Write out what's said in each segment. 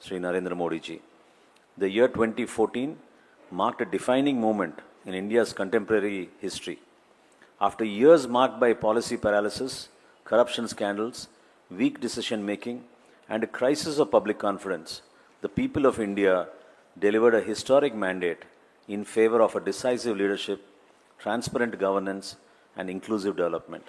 Sri Narendra Modi ji. The year 2014 marked a defining moment in India's contemporary history. After years marked by policy paralysis, corruption scandals, weak decision making, and a crisis of public confidence, the people of India delivered a historic mandate in favor of a decisive leadership, transparent governance, and inclusive development.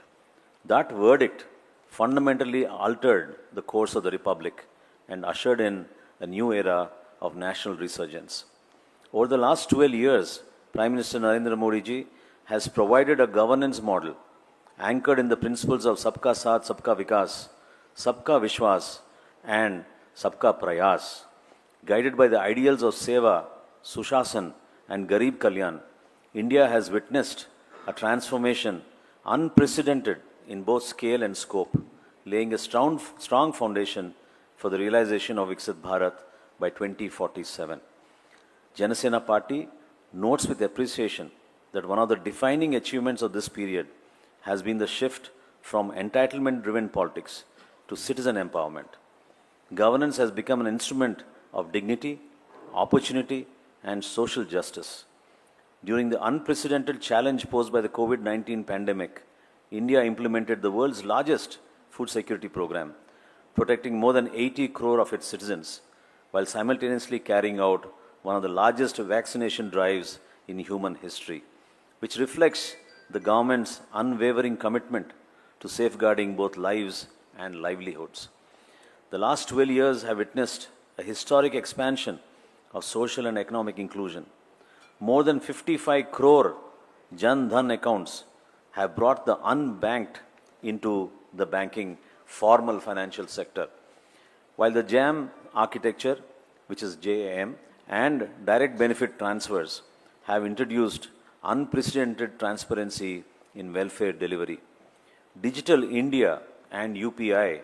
That verdict fundamentally altered the course of the Republic and ushered in a new era of national resurgence. Over the last 12 years, Prime Minister Narendra Modi ji has provided a governance model anchored in the principles of Sabka Saath, Sabka Vikas, Sabka Vishwas, and Sabka Prayas. Guided by the ideals of Seva, Sushasan, and Garib Kalyan, India has witnessed a transformation unprecedented in both scale and scope, laying a strong foundation for the realization of Viksit Bharat by 2047. Janasena Party notes with appreciation that one of the defining achievements of this period has been the shift from entitlement-driven politics to citizen empowerment. Governance has become an instrument of dignity, opportunity, and social justice. During the unprecedented challenge posed by the COVID-19 pandemic, India implemented the world's largest food security program, protecting more than 80 crore of its citizens, while simultaneously carrying out one of the largest vaccination drives in human history, which reflects the government's unwavering commitment to safeguarding both lives and livelihoods. The last 12 years have witnessed a historic expansion of social and economic inclusion. More than 55 crore Jan Dhan accounts have brought the unbanked into the banking formal financial sector, while the JAM architecture, which is JAM, and direct benefit transfers have introduced unprecedented transparency in welfare delivery. Digital India and UPI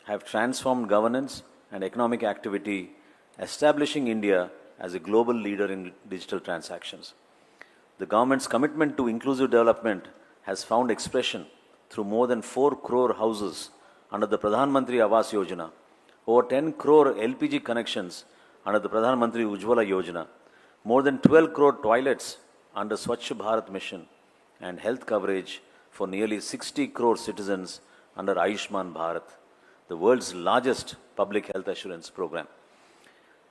have transformed governance and economic activity, establishing India as a global leader in digital transactions. The government's commitment to inclusive development has found expression through more than 4 crore houses under the Pradhan Mantri Awas Yojana, over 10 crore LPG connections under the Pradhan Mantri Ujjwala Yojana, more than 12 crore toilets under Swachh Bharat Mission, and health coverage for nearly 60 crore citizens under Ayushman Bharat, the world's largest public health assurance program.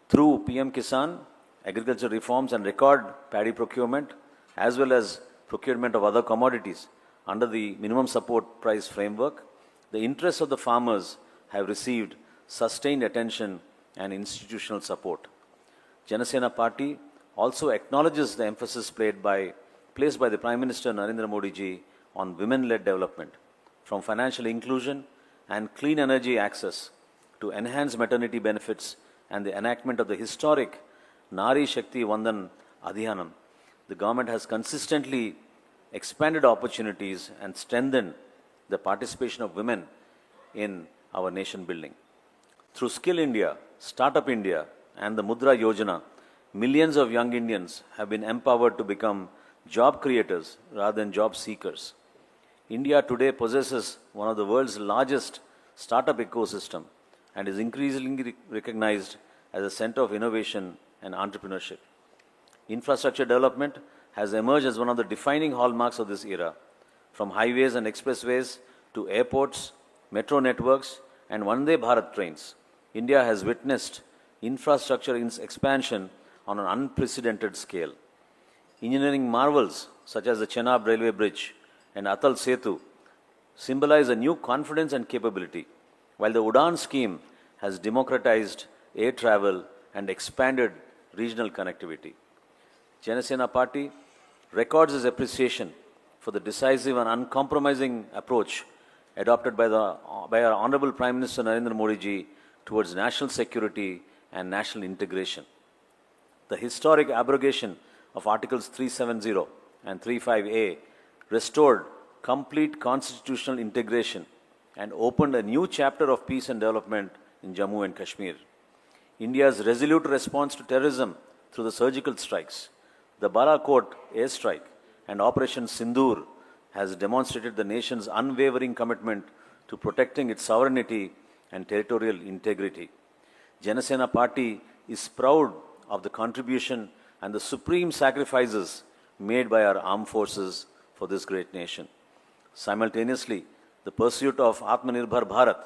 Through PM Kisan, agriculture reforms and record paddy procurement, as well as procurement of other commodities under the minimum support price framework, the interests of the farmers have received sustained attention and institutional support. Janasena Party also acknowledges the emphasis placed by the Prime Minister Narendra Modi ji on women-led development, from financial inclusion and clean energy access to enhanced maternity benefits and the enactment of the historic Nari Shakti Vandan Adhiyanam. The government has consistently expanded opportunities and strengthened the participation of women in our nation building. Through Skill India, Startup India, and the Mudra Yojana, millions of young Indians have been empowered to become job creators rather than job seekers. India today possesses one of the world's largest startup ecosystem and is increasingly recognized as a center of innovation and entrepreneurship. Infrastructure development has emerged as one of the defining hallmarks of this era, from highways and expressways to airports, metro networks, and Vande Bharat trains. India has witnessed infrastructure expansion on an unprecedented scale. Engineering marvels such as the Chenab Railway Bridge and Atal Setu symbolize a new confidence and capability, while the Udan scheme has democratized air travel and expanded regional connectivity. Janasena Party records its appreciation for the decisive and uncompromising approach adopted by our Honorable Prime Minister Narendra Modi ji towards national security and national integration. The historic abrogation of Articles 370 and 35A restored complete constitutional integration and opened a new chapter of peace and development in Jammu and Kashmir. India's resolute response to terrorism through the surgical strikes, the Balakot airstrike, and Operation Sindoor has demonstrated the nation's unwavering commitment to protecting its sovereignty and territorial integrity. Janasena party is proud of the contribution and the supreme sacrifices made by our armed forces for this great nation. Simultaneously, the pursuit of Atmanirbhar Bharat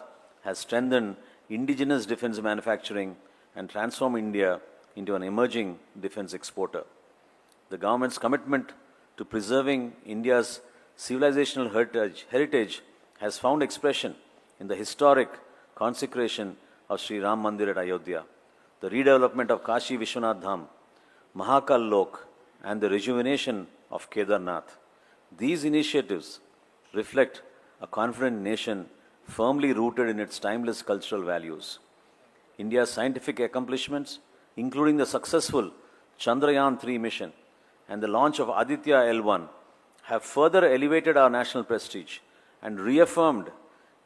has strengthened indigenous defense manufacturing and transformed India into an emerging defense exporter. The government's commitment to preserving India's civilizational heritage has found expression in the historic consecration of Sri Ram Mandir at Ayodhya, the redevelopment of Kashi Vishwanath Dham, Mahakal Lok, and the rejuvenation of Kedarnath. These initiatives reflect a confident nation firmly rooted in its timeless cultural values. India's scientific accomplishments, including the successful Chandrayaan-3 mission and the launch of Aditya L1, have further elevated our national prestige and reaffirmed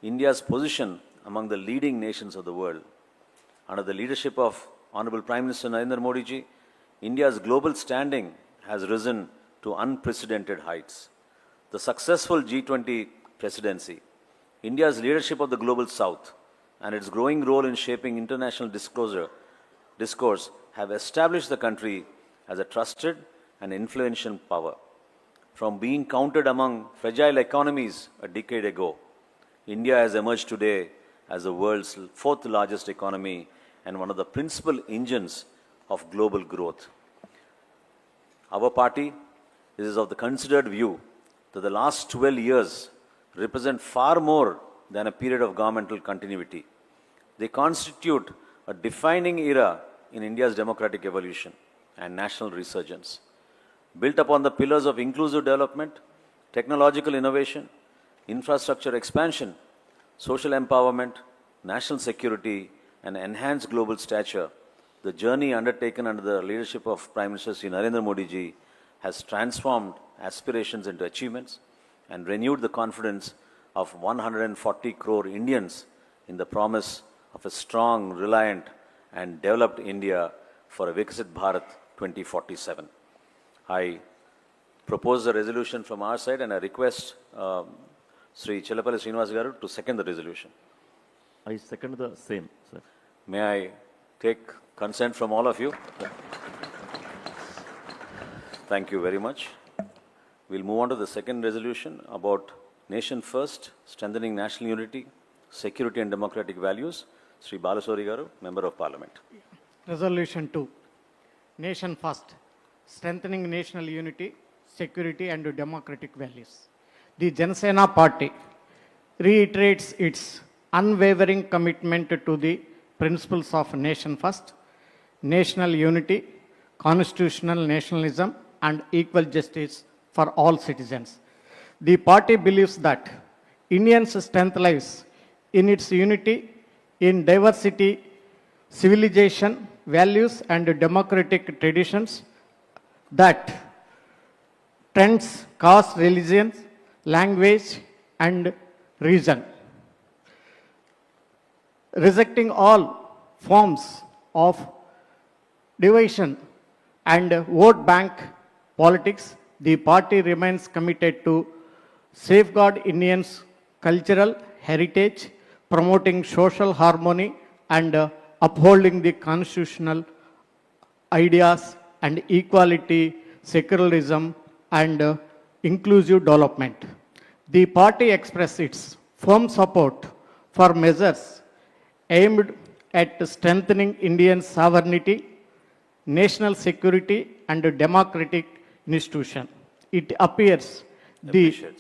India's position among the leading nations of the world. Under the leadership of Honorable Prime Minister Narendra Modi ji, India's global standing has risen to unprecedented heights. The successful G20 presidency, India's leadership of the Global South, and its growing role in shaping international discourse have established the country as a trusted and influential power. From being counted among fragile economies a decade ago, India has emerged today as the world's fourth largest economy and one of the principal engines of global growth. Our party is of the considered view that the last 12 years represent far more than a period of governmental continuity. They constitute a defining era in India's democratic evolution and national resurgence. Built upon the pillars of inclusive development, technological innovation, infrastructure expansion, social empowerment, national security, and enhanced global stature, the journey undertaken under the leadership of Prime Minister Sri Narendra Modi ji has transformed aspirations into achievements and renewed the confidence of 140 crore Indians in the promise of a strong, reliant, and developed India for a Viksit Bharat 2047. I propose a resolution from our side and I request Sri Chellapalli Srinivas Garu to second the resolution. I second the same, sir. May I take consent from all of you? Thank you very much. We'll move on to the second resolution about Nation First, Strengthening National Unity, Security and Democratic Values. Sri Balasuri Garu, Member of Parliament. Resolution 2. Nation First, Strengthening National Unity, Security and Democratic Values. The Janasena Party reiterates its unwavering commitment to the principles of Nation First, national unity, constitutional nationalism, and equal justice for all citizens. The party believes that Indians' strength lies in its unity, in diversity, civilization, values, and democratic traditions that trends caste, religion, language, and region. Rejecting all forms of division and vote bank politics, the party remains committed to safeguard Indians' cultural heritage, promoting social harmony, and upholding the constitutional ideas and equality, secularism, and inclusive development. The party expresses its firm support for measures aimed at strengthening Indian sovereignty, national security, and democratic institution. It appears the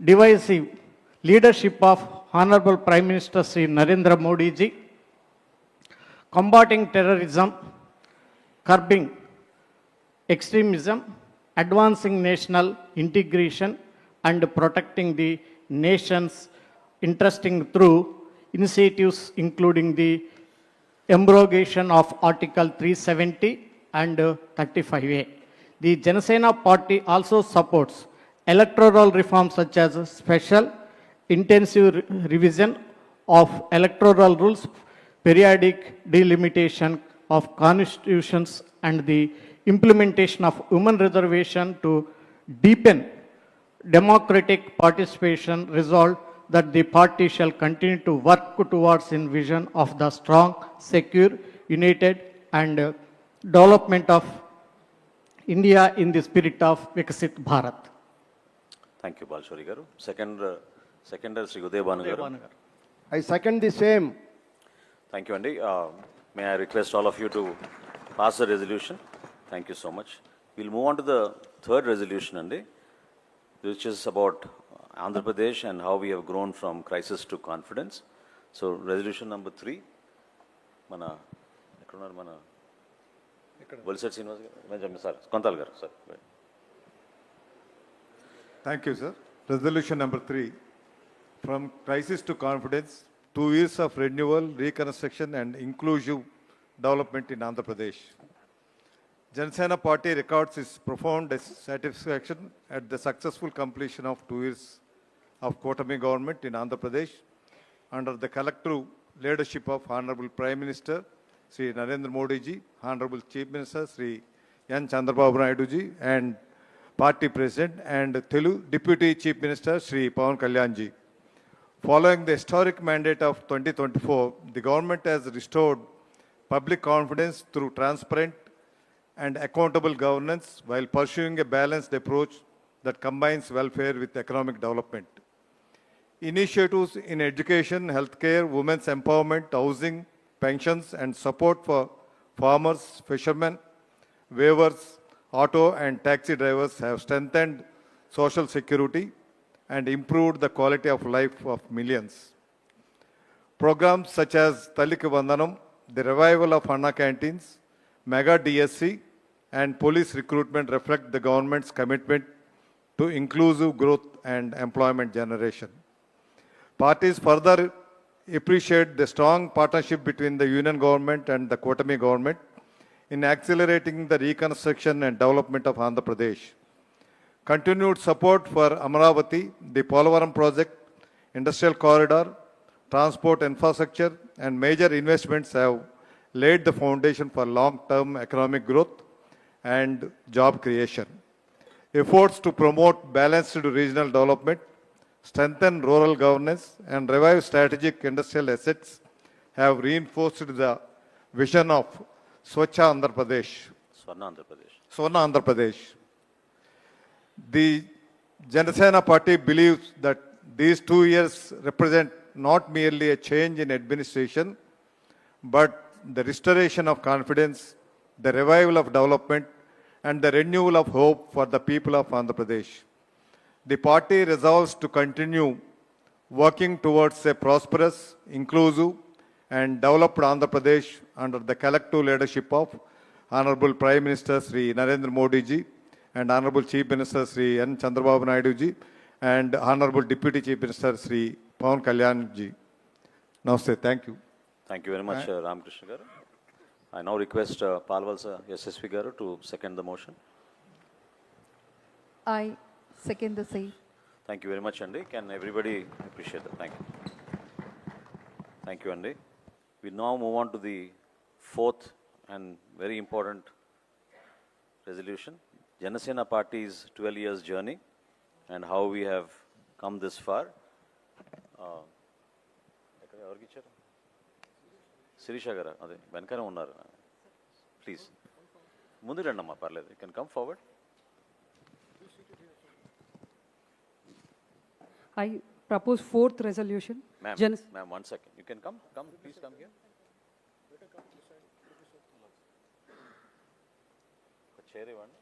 divisive leadership of Honorable Prime Minister Sri Narendra Modi ji, combating terrorism, curbing extremism, advancing national integration, and protecting the nation's interests through initiatives including the abrogation of Article 370 and 35A. The Janasena Party also supports electoral reforms such as special intensive revision of electoral rules, periodic delimitation of constitutions, and the implementation of women reservation to deepen democratic participation, resolve that the party shall continue to work towards in vision of the strong, secure, united and development of India in the spirit of Vikasit Bharat. Thank you, Balshori Garu. Seconder Sri Uday Bhanu Garu. I second the same. Thank you, Andy. May I request all of you to pass the resolution? Thank you so much. We'll move on to the third resolution, Andy, which is about Andhra Pradesh and how we have grown from crisis to confidence. So, resolution number 3. Mana, Valsad Srinivas garu, sir, Kontal garu, sir. Thank you, sir. Resolution number 3. From crisis to confidence, 2 years of renewal, reconstruction and inclusive development in Andhra Pradesh. Janasena party records its profound satisfaction at the successful completion of 2 years of Kotami government in Andhra Pradesh under the collective leadership of Honorable Prime Minister Sri Narendra Modi ji, Honorable Chief Minister Sri N. Chandrababu Naidu ji, and Party President and Telugu Deputy Chief Minister Sri Pawan Kalyan ji. Following the historic mandate of 2024, the government has restored public confidence through transparent and accountable governance while pursuing a balanced approach that combines welfare with economic development. Initiatives in education, healthcare, women's empowerment, housing, pensions, and support for farmers, fishermen, weavers, auto and taxi drivers have strengthened social security and improved the quality of life of millions. Programs such as Talliki Vandanam, the revival of Anna canteens, Mega DSC, and police recruitment reflect the government's commitment to inclusive growth and employment generation. Parties further appreciate the strong partnership between the union government and the Kotami government in accelerating the reconstruction and development of Andhra Pradesh. Continued support for Amaravati, the Polavaram project, industrial corridor, transport infrastructure, and major investments have laid the foundation for long-term economic growth and job creation. Efforts to promote balanced regional development, strengthen rural governance, and revive strategic industrial assets have reinforced the vision of Swachha Andhra Pradesh. Swarna Andhra Pradesh. The Janasena party believes that these 2 years represent not merely a change in administration, but the restoration of confidence, the revival of development, and the renewal of hope for the people of Andhra Pradesh. The party resolves to continue working towards a prosperous, inclusive, and developed Andhra Pradesh under the collective leadership of Honorable Prime Minister Sri Narendra Modi ji and Honorable Chief Minister Sri N. Chandrababu Naidu ji and Honorable Deputy Chief Minister Sri Pawan Kalyan ji. Namaste. Thank you. Thank you very much, Ramakrishna Garu. I now request Palvalsa SSV Garu to second the motion. I second the same. Thank you very much, Andy. Can everybody appreciate that? Thank you. Thank you, Andy. We now move on to the fourth and very important resolution, Janasena Party's 12 years journey and how we have come this far. Sirisha Gara, Venkana unnaru. Please. Mundu randamma parledu. You can come forward. I propose fourth resolution. Ma'am, 1 second. You can come, please come here. Chair ivanడి.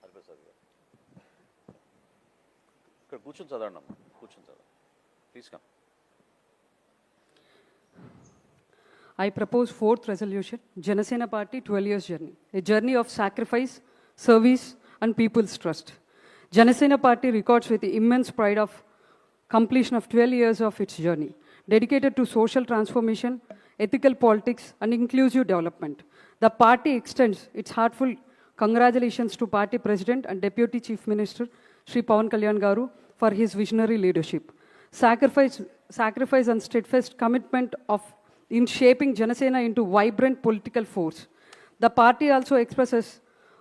Arpasad garu. Ikkada కూర్చొని చదవండి అమ్మా. కూర్చొని చదవండి. Please come. I propose fourth resolution, Janasena Party 12 years journey, a journey of sacrifice, service and people's trust. Janasena Party records with immense pride of completion of 12 years of its journey, dedicated to social transformation, ethical politics and inclusive development. The party extends its heartfelt congratulations to party president and deputy chief minister Sri Pawan Kalyan Garu for his visionary leadership. Sacrifice and steadfast commitment in shaping Janasena into vibrant political force. The party also expresses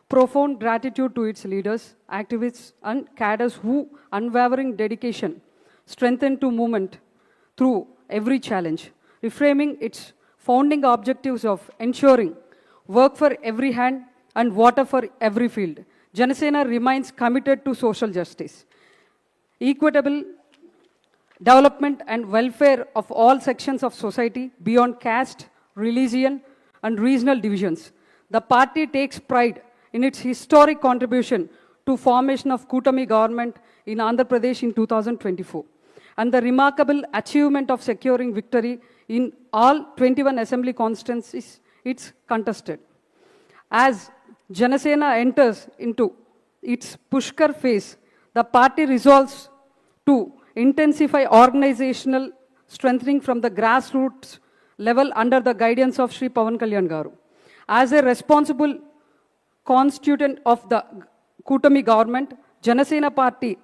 profound gratitude to its leaders, activists and cadres whose unwavering dedication strengthened to movement through every challenge, reframing its founding objectives of ensuring work for every hand and water for every field. Janasena remains committed to social justice, equitable development and welfare of all sections of society beyond caste, religion, and regional divisions. The party takes pride in its historic contribution to formation of Kutami government in Andhra Pradesh in 2024 and the remarkable achievement of securing victory in all 21 assembly constituencies it's contested. As Janasena enters into its Pushkar phase, the party resolves to intensify organizational strengthening from the grassroots level under the guidance of Sri Pawan Kalyan Garu. As a responsible constituent of the Kutami government, Janasena party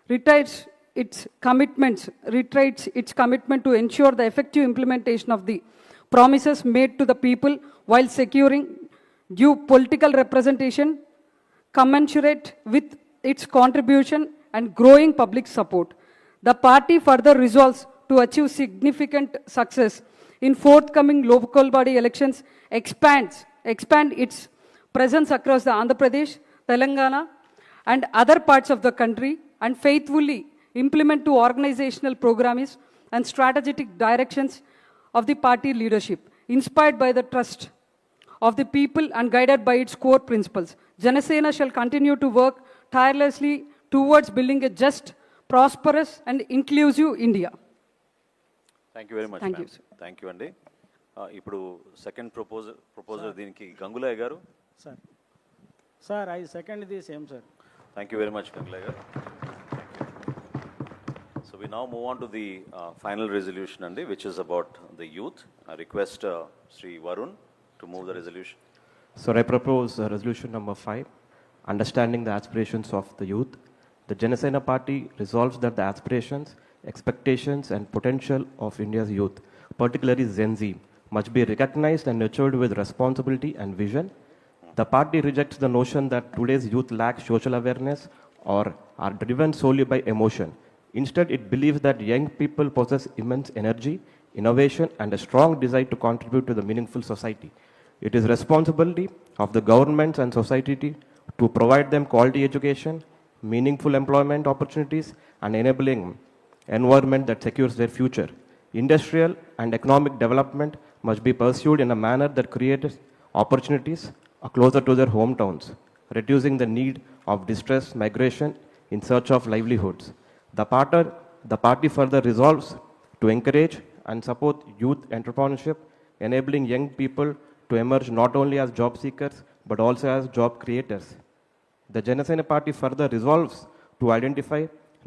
reiterates its commitment to ensure the effective implementation of the promises made to the people while securing due political representation commensurate with its contribution and growing public support. The party further resolves to achieve significant success in forthcoming local body elections, expand its presence across the Andhra Pradesh, Telangana, and other parts of the country, and faithfully implement two organizational programs and strategic directions of the party leadership, inspired by the trust of the people and guided by its core principles. Janasena shall continue to work tirelessly towards building a just, prosperous, and inclusive India. Thank you very much, Thank ma'am. you, sir. Thank you, Andy. ఇప్పుడు second proposer దీనికి గంగులయ్య గారు. Sir, I second the same, sir. Thank you very much, Gangulaya. So we now move on to the final resolution, Andy, which is about the youth. I request Sri Varun to move the resolution. So I propose resolution number 5, understanding the aspirations of the youth. The Janasena party resolves that the aspirations, expectations and potential of India's youth, particularly Gen Z, must be recognized and nurtured with responsibility and vision. The party rejects the notion that today's youth lack social awareness or are driven solely by emotion. Instead, it believes that young people possess immense energy, innovation, and a strong desire to contribute to the meaningful society. It is responsibility of the governments and society to provide them quality education, meaningful employment opportunities, and enabling environment that secures their future. Industrial and economic development must be pursued in a manner that creates opportunities closer to their hometowns, reducing the need of distress migration in search of livelihoods. The party further resolves to encourage and support youth entrepreneurship, enabling young people to emerge not only as job seekers but also as job creators. The Janasena party further resolves to identify,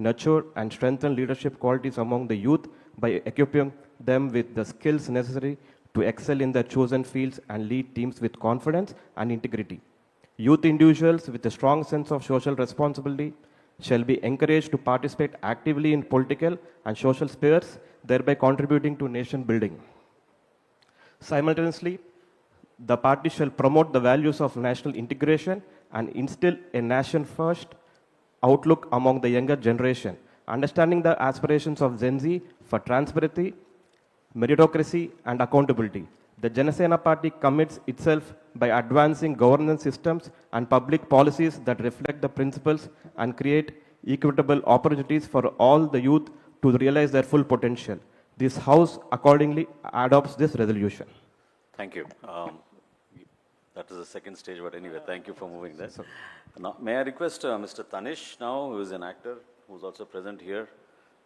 nurture and strengthen leadership qualities among the youth by equipping them with the skills necessary to excel in their chosen fields and lead teams with confidence and integrity. Youth individuals with a strong sense of social responsibility shall be encouraged to participate actively in political and social spheres, thereby contributing to nation building. Simultaneously, the party shall promote the values of national integration and instill a nation-first outlook among the younger generation, understanding the aspirations of Gen Z for transparency, meritocracy, and accountability. The Janasena party commits itself by advancing governance systems and public policies that reflect the principles and create equitable opportunities for all the youth to realize their full potential. This House accordingly adopts this resolution. Thank you. That is the second stage, but anyway, thank you for moving that. Now, may I request Mr. Tanish now, who is an actor, who is also present here,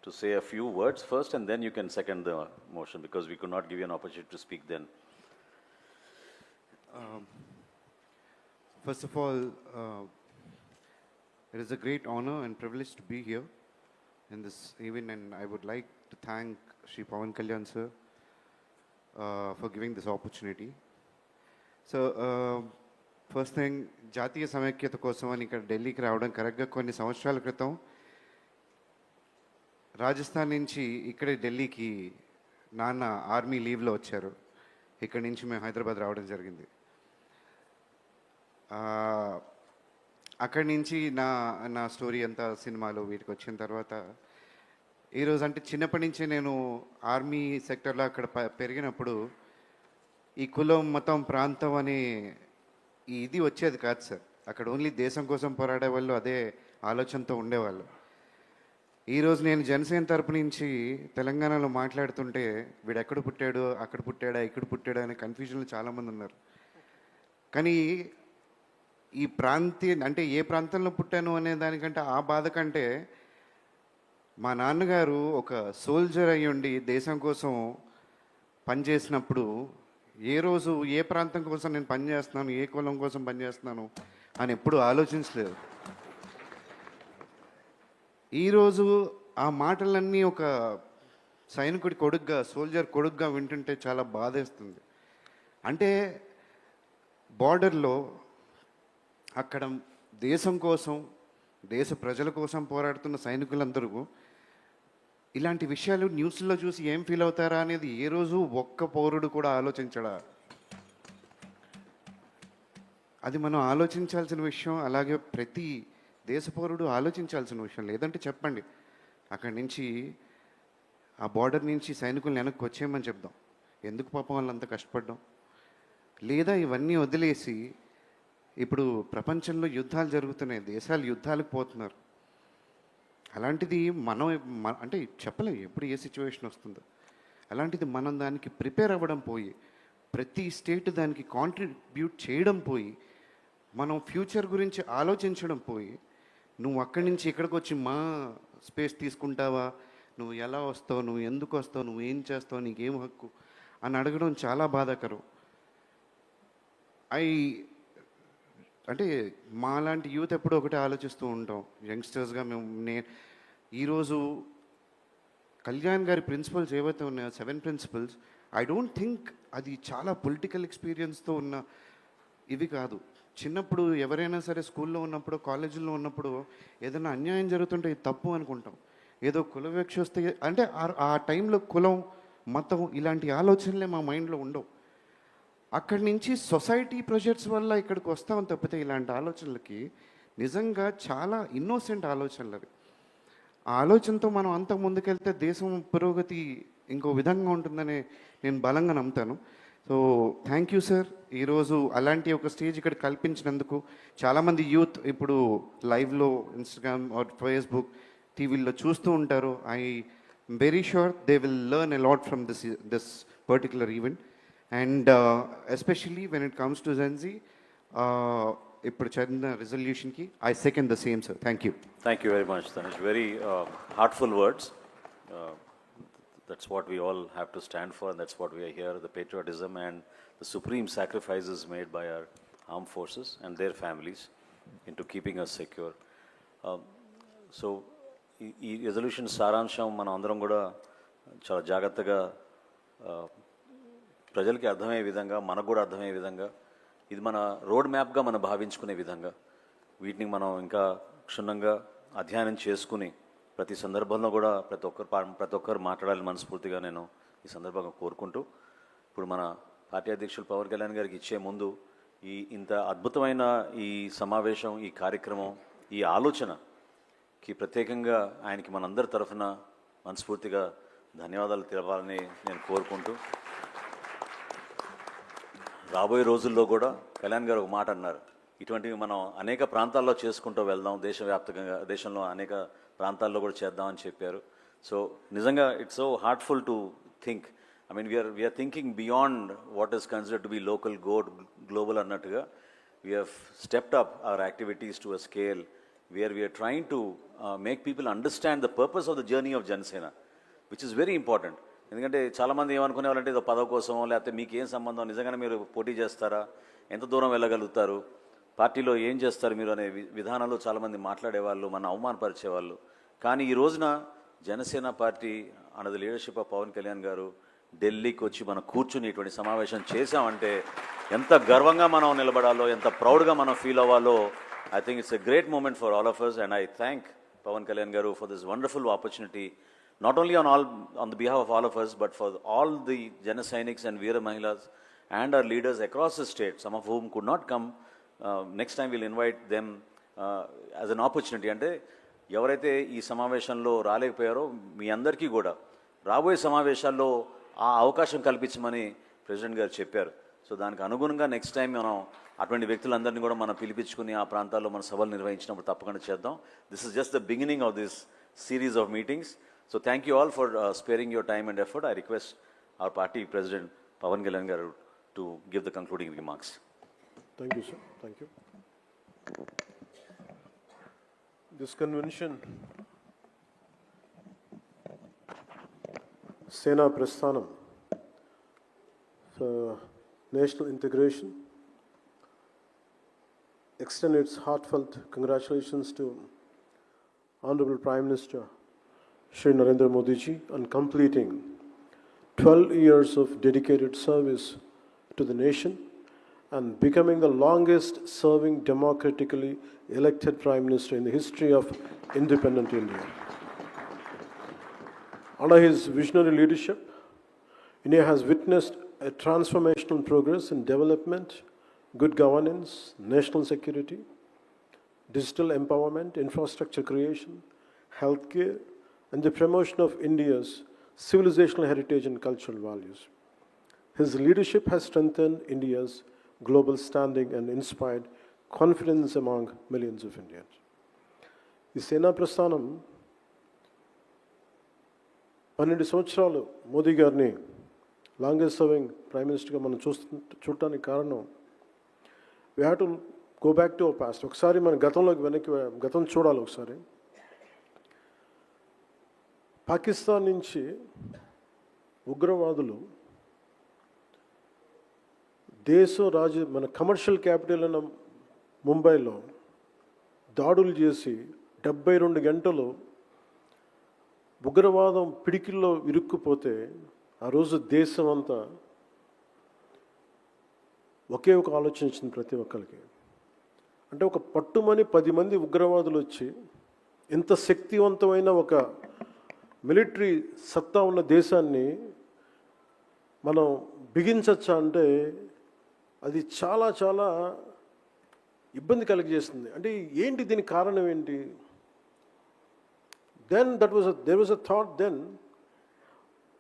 to say a few words first, and then you can second the motion, because we could not give you an opportunity to speak then. First of all, it is a great honor and privilege to be here in this event, and I would like to thank Sri Pawan Kalyan sir for giving this opportunity. So, first thing జాతీయ సమైక్యత కోసం అని ఇక్కడ ఢిల్లీకి రావడం కరెక్ట్గా కొన్ని సంవత్సరాల క్రితం రాజస్థాన్ నుంచి ఇక్కడే ఢిల్లీకి నాన్న ఆర్మీ లీవ్లో వచ్చారు. ఇక్కడి నుంచి మేము హైదరాబాద్ రావడం జరిగింది. అక్కడి నుంచి నా స్టోరీ అంతా సినిమాలు వీటికి వచ్చిన తర్వాత ఈరోజు అంటే చిన్నప్పటి నుంచే నేను ఆర్మీ సెక్టర్లో అక్కడ పెరిగినప్పుడు ఈ కులం మతం ప్రాంతం అనే ఇది వచ్చేది కాదు సార్. అక్కడ ఓన్లీ దేశం కోసం పోరాడే వాళ్ళు అదే ఆలోచనతో ఉండేవాళ్ళు. ఈరోజు నేను జనసేన తరపు నుంచి తెలంగాణలో మాట్లాడుతుంటే వీడు ఎక్కడ పుట్టాడు, అక్కడ పుట్టాడా, ఇక్కడ పుట్టాడా అనే కన్ఫ్యూజన్లో చాలామంది ఉన్నారు. కానీ ఈ అంటే ఏ ప్రాంతంలో పుట్టాను అనే దానికంటే ఆ బాధ కంటే మా నాన్నగారు ఒక సోల్జర్ అయ్యి ఉండి దేశం కోసం పనిచేసినప్పుడు ఏ రోజు ఏ ప్రాంతం కోసం నేను పనిచేస్తున్నాను, ఏ కులం కోసం పనిచేస్తున్నాను అని ఎప్పుడు ఆలోచించలేదు. ఈరోజు ఆ మాటలన్నీ ఒక సైనికుడి కొడుగ్గా, సోల్జర్ కొడుగ్గా వింటుంటే చాలా బాధేస్తుంది. అంటే బార్డర్లో అక్కడ దేశం కోసం, దేశ ప్రజల కోసం పోరాడుతున్న సైనికులందరూ ఇలాంటి విషయాలు న్యూస్లో చూసి ఏం ఫీల్ అవుతారా అనేది ఏ రోజు ఒక్క పౌరుడు కూడా ఆలోచించడా? అది మనం ఆలోచించాల్సిన విషయం. అలాగే ప్రతి దేశ పౌరుడు ఆలోచించాల్సిన విషయం. లేదంటే చెప్పండి, అక్కడి నుంచి ఆ బార్డర్ నుంచి సైనికులను వెనక్కి వచ్చేయమని చెప్దాం. ఎందుకు పాపం వాళ్ళంతా కష్టపడ్డాం? లేదా ఇవన్నీ వదిలేసి ఇప్పుడు ప్రపంచంలో యుద్ధాలు జరుగుతున్నాయి, దేశాలు యుద్ధాలకు పోతున్నారు. అలాంటిది మనం అంటే చెప్పలేం ఎప్పుడు ఏ సిచ్యువేషన్ వస్తుందో. అలాంటిది మనం దానికి ప్రిపేర్ అవ్వడం పోయి, ప్రతి స్టేట్ దానికి కాంట్రిబ్యూట్ చేయడం పోయి, మనం ఫ్యూచర్ గురించి ఆలోచించడం పోయి, నువ్వు అక్కడి నుంచి ఇక్కడికి వచ్చి మా స్పేస్ తీసుకుంటావా, నువ్వు ఎలా వస్తావు, నువ్వు ఎందుకు వస్తావు, నువ్వు ఏం చేస్తావు, నీకేం హక్కు అని అడగడం చాలా బాధాకరం. అంటే మాలాంటి యూత్ ఎప్పుడూ ఒకటే ఆలోచిస్తూ ఉంటాం యంగ్స్టర్స్గా. ఈరోజు కళ్యాణ్ గారి ప్రిన్సిపల్స్ ఏవైతే ఉన్నాయో 7 ప్రిన్సిపల్స్, ఐ డోంట్ థింక్ అది చాలా పొలిటికల్ ఎక్స్పీరియన్స్తో ఉన్న ఇవి కాదు. చిన్నప్పుడు ఎవరైనా సరే స్కూల్లో ఉన్నప్పుడు, కాలేజీల్లో ఉన్నప్పుడు ఏదైనా అన్యాయం జరుగుతుంటే ఇది తప్పు అనుకుంటాం. ఏదో కుల వివక్ష వస్తే అంటే ఆ టైంలో కులం, మతం ఇలాంటి ఆలోచనలే మా మైండ్లో ఉండవు. అక్కడి నుంచి సొసైటీ ప్రెషర్స్ వల్ల ఇక్కడికి వస్తామని తప్పితే ఇలాంటి ఆలోచనలకి నిజంగా చాలా ఇన్నోసెంట్ ఆలోచనలు అవి. ఆ ఆలోచనతో మనం అంత ముందుకెళ్తే దేశం పురోగతి ఇంకో విధంగా ఉంటుందని నేను బలంగా నమ్ముతాను. So thank you sir. ఈరోజు అలాంటి ఒక స్టేజ్ ఇక్కడ కల్పించినందుకు. చాలామంది యూత్ ఇప్పుడు లైవ్లో ఇన్స్టాగ్రామ్ ఆర్ ఫేస్బుక్, టీవీల్లో చూస్తూ ఉంటారు. I'm very sure they will learn a lot from this particular event. And especially when it comes to Gen Z, ఇప్పుడు చదివిన రెజల్యూషన్కి I second the same, sir. Thank you. Thank you very much, Tanish. Very heartful words. That's what we all have to stand for, and that's what we are here, the patriotism and the supreme sacrifices made by our armed forces and their families into keeping us secure. So, ఈ resolution సారాంశం మనం అందరం కూడా చాలా జాగ్రత్తగా ప్రజలకి అర్థమయ్యే విధంగా, మనకు కూడా అర్థమయ్యే విధంగా, ఇది మన రోడ్ మ్యాప్గా మనం భావించుకునే విధంగా వీటిని మనం ఇంకా క్షుణ్ణంగా అధ్యయనం చేసుకుని ప్రతి సందర్భంలో కూడా ప్రతి ఒక్కరు మాట్లాడాలని మనస్ఫూర్తిగా నేను ఈ సందర్భంగా కోరుకుంటూ, ఇప్పుడు మన పార్టీ అధ్యక్షులు పవన్ కళ్యాణ్ గారికి ఇచ్చే ముందు ఇంత అద్భుతమైన ఈ సమావేశం, ఈ కార్యక్రమం, ఈ ఆలోచనకి ప్రత్యేకంగా ఆయనకి మనందరి తరఫున మనస్ఫూర్తిగా ధన్యవాదాలు తెలపాలని నేను కోరుకుంటూ, రాబోయే రోజుల్లో కూడా కళ్యాణ్ గారు ఒక మాట అన్నారు, ఇటువంటివి మనం అనేక ప్రాంతాల్లో చేసుకుంటూ వెళ్దాం, దేశవ్యాప్తంగా దేశంలో అనేక ప్రాంతాల్లో కూడా చేద్దామని చెప్పారు. సో నిజంగా it's so heartful to think. I mean we're thinking beyond what is considered to be local, global అన్నట్టుగా we have stepped up our activities to a scale where we're trying to make people understand the purpose of the journey of Janasena, which is very important. ఎందుకంటే చాలామంది ఏమనుకునే వాళ్ళంటే ఏదో పదవి కోసం, లేకపోతే మీకు ఏం సంబంధం, నిజంగానే మీరు పోటీ చేస్తారా, ఎంత దూరం వెళ్ళగలుగుతారు, పార్టీలో ఏం చేస్తారు మీరు అనే విధానంలో చాలామంది మాట్లాడేవాళ్ళు, మన అవమానపరిచేవాళ్ళు. కానీ ఈ రోజున Janasena Party under the leadership of Pawan Kalyan garu ఢిల్లీకి వచ్చి మనం కూర్చుని ఇటువంటి సమావేశం చేశామంటే ఎంత గర్వంగా మనం నిలబడాలో, ఎంత ప్రౌడ్గా మనం ఫీల్ అవ్వాలో. I think it's a great moment for all of us, and I thank Pawan Kalyan garu for this wonderful opportunity. Not only on the behalf of all of us, but for all the Janasenics and Veera Mahilas and our leaders across the state, some of whom could not come. Next time we'll invite them as an opportunity. And ఎవరైతే ఈ సమావేశంలో రాలేకపోయారో మీ అందరికీ కూడా రాబోయే సమావేశాల్లో ఆ అవకాశం కల్పించమని president గారు చెప్పారు. సో దానికి అనుగుణంగా నెక్స్ట్ టైం మనం అటువంటి వ్యక్తులందరినీ కూడా మనం పిలిపించుకుని ఆ ప్రాంతాల్లో మన సభలు నిర్వహించినప్పుడు తప్పకుండా చేద్దాం. This is just the beginning of this series of meetings. So thank you all for sparing your time and effort. I request our party president Pawan Kalyan garu to give the concluding remarks. Thank you, sir. Thank you. This convention, Sena Prasthanam, for national integration, extend its heartfelt congratulations to Honorable Prime Minister Shri Narendra Modi ji on completing 12 years of dedicated service to the nation and becoming the longest serving democratically elected Prime Minister in the history of independent India. Under his visionary leadership, India has witnessed a transformational progress in development, good governance, national security, digital empowerment, infrastructure creation, healthcare, and the promotion of India's civilizational heritage and cultural values. His leadership has strengthened India's global standing and inspired confidence among millions of Indians. The Sena Prasthanam 12 సంవత్సరాలు మోదీ గారిని longest serving prime మినిస్టర్గా మనం చూడటానికి కారణం we have to go back to our past. ఒకసారి మన గతం చూడాలి. ఒకసారి పాకిస్తాన్ నుంచి ఉగ్రవాదులు మన కమర్షియల్ క్యాపిటల్ అయిన ముంబైలో దాడులు చేసి 72 గంటలు ఉగ్రవాదం పిడికిల్లో ఇరుక్కుపోతే ఆ రోజు దేశం అంతా ఒకే ఒక ఆలోచన ఇచ్చింది ప్రతి ఒక్కరికి. అంటే ఒక పట్టుమని 10 మంది ఉగ్రవాదులు వచ్చి ఇంత శక్తివంతమైన ఒక మిలిటరీ సత్తా ఉన్న దేశాన్ని మనం బిగించచ్చా అంటే అది చాలా చాలా ఇబ్బంది కలిగజేస్తుంది. అంటే ఏంటి దీనికి కారణం ఏంటి? Then there was a thought then,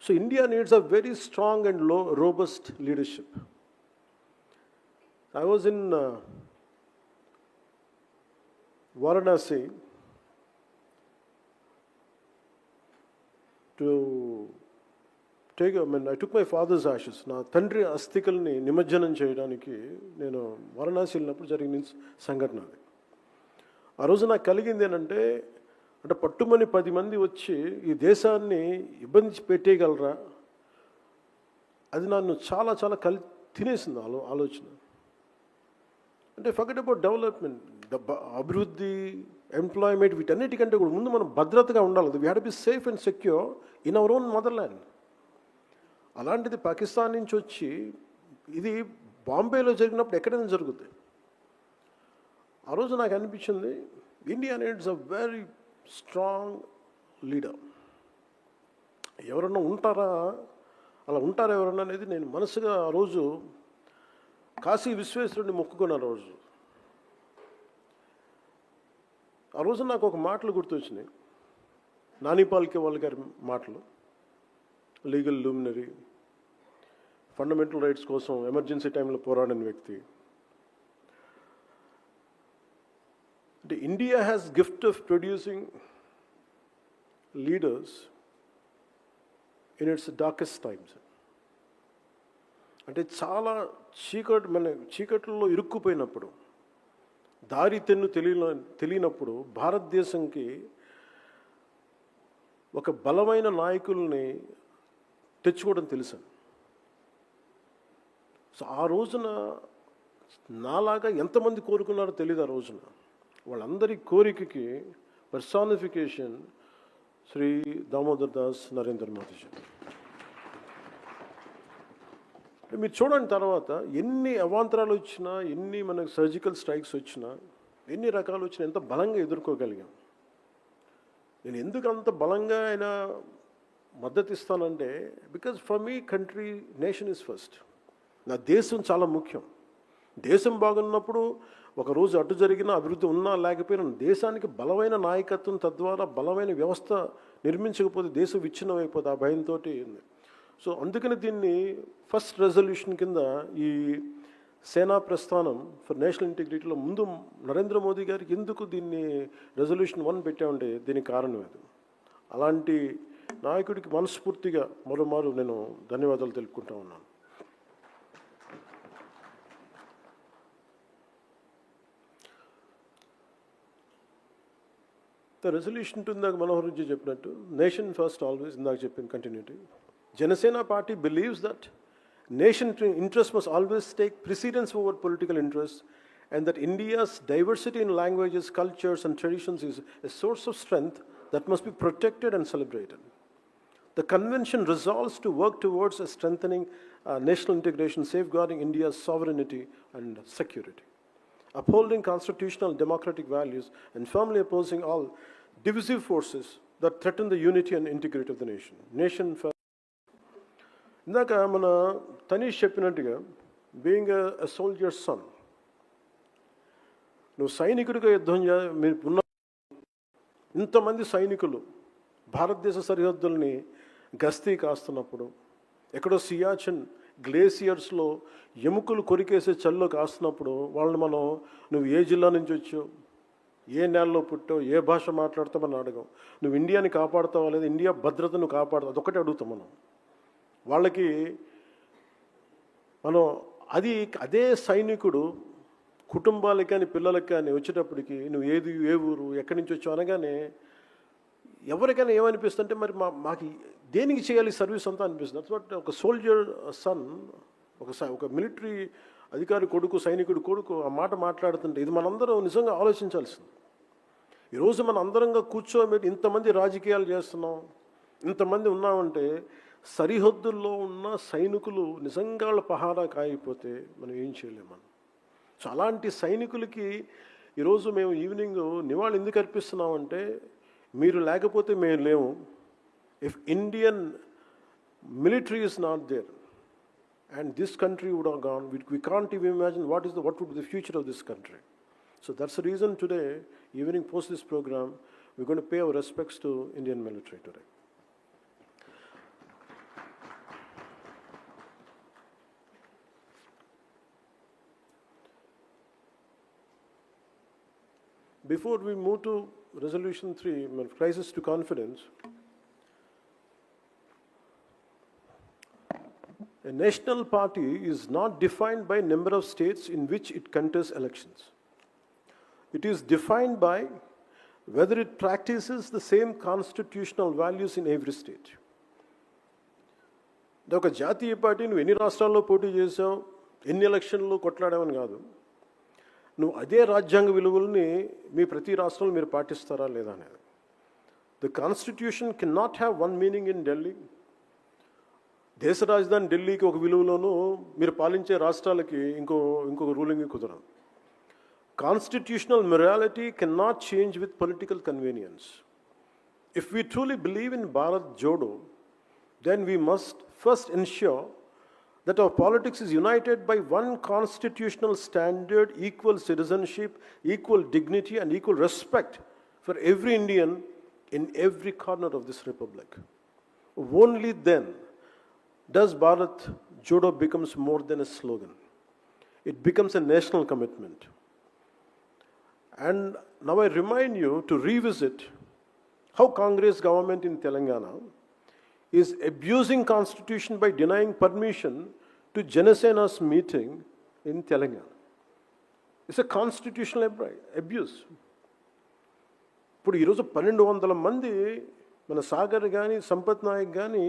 so India needs a very strong and robust leadership. I was in Varanasi to take, I took my father's ashes. నా తండ్రి అస్థికల్ని నిమజ్జనం చేయడానికి నేను వారణాసి వెళ్ళినప్పుడు జరిగిన సంఘటన అది. ఆ రోజు నాకు కలిగింది ఏంటంటే, అంటే పట్టుమని 10 మంది వచ్చి ఈ దేశాన్ని ఇబ్బంది పెట్టేయగలరా, అది నన్ను చాలా చాలా తినేసింది ఆలోచన. అంటే ఫర్గెట్ అబౌట్ డెవలప్మెంట్, అభివృద్ధి, ఎంప్లాయ్మెంట్, వీటన్నిటికంటే కూడా ముందు మనం భద్రతగా ఉండాలి. We have to be safe and secure in our own motherland. అలాంటిది పాకిస్తాన్ నుంచి వచ్చి ఇది బాంబేలో జరిగినప్పుడు ఎక్కడైనా జరుగుతుంది. ఆ రోజు నాకు అనిపించింది India needs a very strong leader. ఎవరన్నా అలా ఉంటారా ఎవరన్నా అనేది నేను మనసుగా ఆ రోజు కాశీ విశ్వేశ్వరుడిని మొక్కుకున్నాను. ఆ రోజు నాకు ఒక మాటలు గుర్తొచ్చినాయి, నాని పాల్కే గారి మాటలు. లీగల్ లూమినరీ, ఫండమెంటల్ రైట్స్ కోసం ఎమర్జెన్సీ టైంలో పోరాడిన వ్యక్తి. అంటే India has gift of producing leaders in it's darkest times. అంటే చాలా చీకట్లో ఇరుక్కుపోయినప్పుడు, దారి తెన్ను తెలియనప్పుడు భారతదేశంకి ఒక బలమైన నాయకుల్ని తెచ్చుకోవడం తెలుసు. సో ఆ రోజున నాలాగా ఎంతమంది కోరుకున్నారో తెలియదు. ఆ రోజున వాళ్ళందరి కోరికకి పర్సానిఫికేషన్ శ్రీ దామోదర్ దాస్ నరేంద్ర మోదీజీ. మీరు చూడండి, తర్వాత ఎన్ని అవాంతరాలు వచ్చినా, ఎన్ని మనకు సర్జికల్ స్ట్రైక్స్ వచ్చినా, ఎన్ని రకాలు వచ్చినా ఎంత బలంగా ఎదుర్కోగలిగాం. నేను ఎందుకు అంత బలంగా ఆయన మద్దతు ఇస్తానంటే, because for me country nation is first. నా దేశం చాలా ముఖ్యం. దేశం బాగున్నప్పుడు ఒకరోజు అటు జరిగిన అభివృద్ధి ఉన్నా లేకపోయినా దేశానికి బలమైన నాయకత్వం, తద్వారా బలమైన వ్యవస్థ నిర్మించకపోతే దేశం విచ్ఛిన్నమైపోతే ఆ భయంతో ఉంది. సో అందుకని దీన్ని ఫస్ట్ రెజల్యూషన్ కింద ఈ సేనా ప్రస్థానం ఫర్ నేషనల్ ఇంటిగ్రిటీలో ముందు నరేంద్ర మోదీ గారికి ఎందుకు దీన్ని రెజల్యూషన్ 1 పెట్టామంటే దీనికి కారణం అది. అలాంటి నాయకుడికి మనస్ఫూర్తిగా మరోమారు నేను ధన్యవాదాలు తెలుపుకుంటా ఉన్నాను. ద రెజల్యూషన్ ఇందాక మనోహర్ జీ చెప్పినట్టు నేషన్ ఫస్ట్ ఆల్వేస్ ఇందాక చెప్పిన continuity. Janasena party believes that nation interest must always take precedence over political interests, and that India's diversity in languages, cultures, and traditions is a source of strength that must be protected and celebrated. The convention resolves to work towards a strengthening national integration, safeguarding India's sovereignty and security, upholding constitutional democratic values, and firmly opposing all divisive forces that threaten the unity and integrity of the nation. Nation first. ఇందాక మన తనీష్ చెప్పినట్టుగా being a soldier sun, నువ్వు సైనికుడిగా యుద్ధం మీరు ఉన్న ఇంతమంది సైనికులు భారతదేశ సరిహద్దుల్ని గస్తీ కాస్తున్నప్పుడు, ఎక్కడో సియాచిన్ గ్లేసియర్స్లో ఎముకలు కొరికేసే చల్లో కాస్తున్నప్పుడు వాళ్ళని మనం నువ్వు ఏ జిల్లా నుంచి వచ్చావు, ఏ నెలలో పుట్టావు, ఏ భాష మాట్లాడతామని అడగం. నువ్వు ఇండియాని కాపాడుతావా లేదా ఇండియా భద్రతను కాపాడుతావు, అదొకటి అడుగుతాం మనం. వాళ్ళకి మనం అదే సైనికుడు కుటుంబాలకి కానీ పిల్లలకి కానీ వచ్చేటప్పటికి నువ్వు ఏ ఊరు ఎక్కడి నుంచి వచ్చావు అనగానే ఎవరికైనా ఏమనిపిస్తుంటే మరి మాకు దేనికి చేయాలి సర్వీస్ అంతా అనిపిస్తుంది. దట్స్ వాట్ ఒక సోల్జర్ సన్, ఒక మిలిటరీ అధికారి కొడుకు, సైనికుడు కొడుకు ఆ మాట మాట్లాడుతుంటే ఇది మనందరం నిజంగా ఆలోచించాల్సింది. ఈరోజు మనం అందరంగా కూర్చోబెట్టి ఇంతమంది రాజకీయాలు చేస్తున్నాం, ఇంతమంది ఉన్నామంటే సరిహద్దుల్లో ఉన్న సైనికులు నిజంగా వాళ్ళ పహారా కాయకపోతే మనం ఏం చేయలేము మనం. సో అలాంటి సైనికులకి ఈరోజు మేము ఈవినింగ్ నివాళి ఎందుకు అర్పిస్తున్నామంటే మీరు లేకపోతే మేము లేము. If Indian military is not there and this country would have gone, we can't even imagine what would be the future of this country. So that's the reason today, evening post this program, we're going to pay our respects to Indian military today. Before we move to Resolution 3, Crisis to Confidence, a national party is not defined by number of states in which it contests elections. It is defined by whether it practices the same constitutional values in every state. ఒక జాతీయ party నువ్వు ఎన్ని రాష్ట్రాల్లో పోటీ చేసావు, ఎన్ని ఎలక్షన్లు కొట్లాడావని కాదు, నువ్వు అదే రాజ్యాంగ విలువల్ని మీ ప్రతి రాష్ట్రంలో మీరు పాటిస్తారా లేదా అనేది. The constitution can not have one meaning in Delhi. దేశ రాజధాని ఢిల్లీకి ఒక విలువలోనూ మీరు పాలించే రాష్ట్రాలకి ఇంకొక రూలింగ్ కుదరదు. Constitutional morality can not change with political convenience. If we truly believe in Bharat Jodo, then we must first ensure that our politics is united by one constitutional standard, equal citizenship, equal dignity, and equal respect for every Indian in every corner of this republic. Only then does Bharat Jodo becomes more than a slogan. It becomes a national commitment. And now I remind you to revisit how Congress government in Telangana is abusing constitution by denying permission to Janasena's meeting in Telangana. It's a constitutional abuse. ఇప్పుడు ఈరోజు 1200 మంది మన సాగర్ కానీ సంపత్ నాయక్ కానీ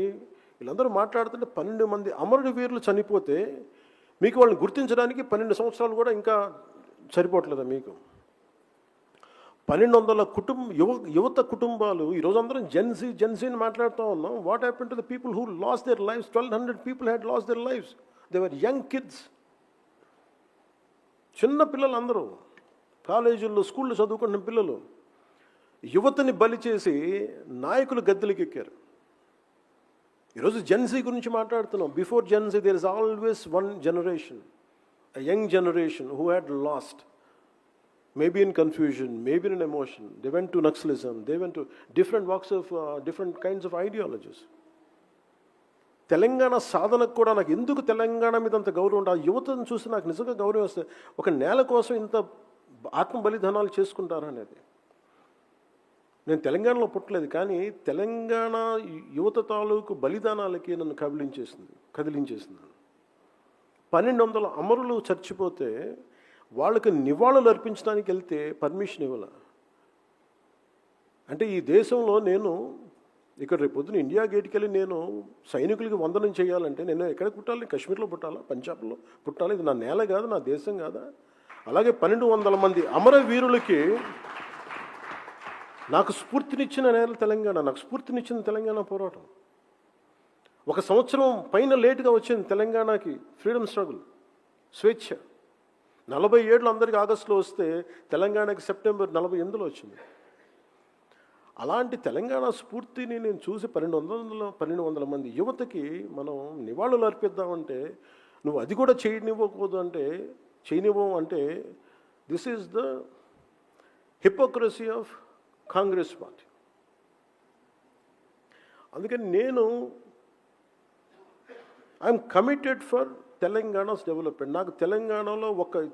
వీళ్ళందరూ మాట్లాడుతుంటే 12 మంది అమరుడు వీరులు చనిపోతే మీకు వాళ్ళని గుర్తించడానికి 12 సంవత్సరాలు కూడా ఇంకా సరిపోవట్లేదా మీకు? 1200 యువత కుటుంబాలు ఈరోజు అందరం జెన్సీని మాట్లాడుతూ ఉన్నాం. What happen to the people who last there lifes? 1200 people had last there lifes. They were young kids, చిన్న పిల్లలు, అందరూ కాలేజీల్లో స్కూల్లో చదువుకున్న పిల్లలు. యువతని బలి చేసి నాయకులు గద్దెలకు ఎక్కారు. ఈరోజు జెన్సీ గురించి మాట్లాడుతున్నాం. Before Gen Z there is always one generation. a young generation who had lost, maybe in confusion, maybe in emotion. They went to Naxalism, they went to different walks of, different kinds of ideologies. Telangana సాధనకు కూడా నాకు ఎందుకు తెలంగాణ మీద అంత గౌరవం ఉంటుంది, ఆ యువతను చూసి నాకు నిజంగా గౌరవం వస్తుంది. ఒక నేల కోసం ఇంత ఆత్మ బలిదానాలు చేసుకుంటారా అనేది. నేను తెలంగాణలో పుట్టలేదు, కానీ తెలంగాణ యువత తాలూకు బలిదానాలకి నన్ను కదిలించేసింది. 1200 అమరులు చచ్చిపోతే వాళ్ళకి నివాళులు అర్పించడానికి వెళ్తే పర్మిషన్ ఇవ్వాల. అంటే ఈ దేశంలో నేను ఇక్కడ రేపు పొద్దున ఇండియా గేట్కి వెళ్ళి నేను సైనికులకి వందనం చేయాలంటే నేను ఎక్కడ పుట్టాలి? కాశ్మీర్లో పుట్టాలా? పంజాబ్లో పుట్టాలి? ఇది నా నేల కాదా? నా దేశం కాదా? అలాగే 1200 మంది అమరవీరులకి నాకు స్ఫూర్తినిచ్చిన నేల తెలంగాణ, నాకు స్ఫూర్తినిచ్చిన తెలంగాణ పోరాటం. 1 సంవత్సరం పైన లేటుగా వచ్చింది తెలంగాణకి ఫ్రీడమ్ స్ట్రగుల్, స్వేచ్ఛ. 47 అందరికీ ఆగస్టులో వస్తే తెలంగాణకి సెప్టెంబర్ 48లో వచ్చింది. అలాంటి తెలంగాణ స్ఫూర్తిని నేను చూసి 1200 మంది యువతకి మనం నివాళులు అర్పిద్దామంటే నువ్వు అది కూడా చేయనివ్వవు అంటే this is the hypocrisy of Congress party. అందుకని నేను I'm committed for Telangana's development. నాకు తెలంగాణలో